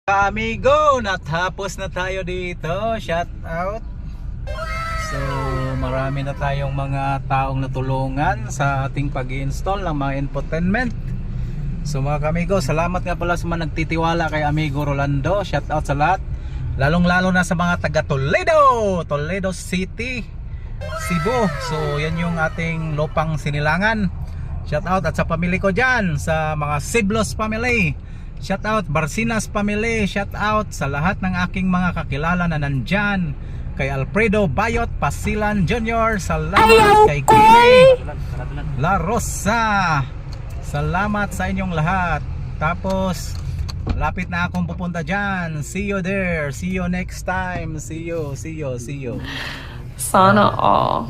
Amigo, natapos na tayo dito. Shout out. So marami na tayong mga taong natulungan sa ating pag-install ng mga infotainment. So mga kamigo, salamat nga pala sa mga nagtitiwala kay Amigo Rolando. Shout out sa lahat, lalong lalo na sa mga taga Toledo City, Cebu. So yan yung ating lupang sinilangan. Shout out at sa pamilya ko dyan, sa mga Siblos family. Shout out Barcinas family. Shout out sa lahat ng aking mga kakilala na nandyan. Kay Alfredo Bayot Pasilan Jr. Salamat kay Kini La Rosa. Salamat sa inyong lahat. Tapos lapit na akong pupunta dyan. See you there. See you next time. See you. Sana all.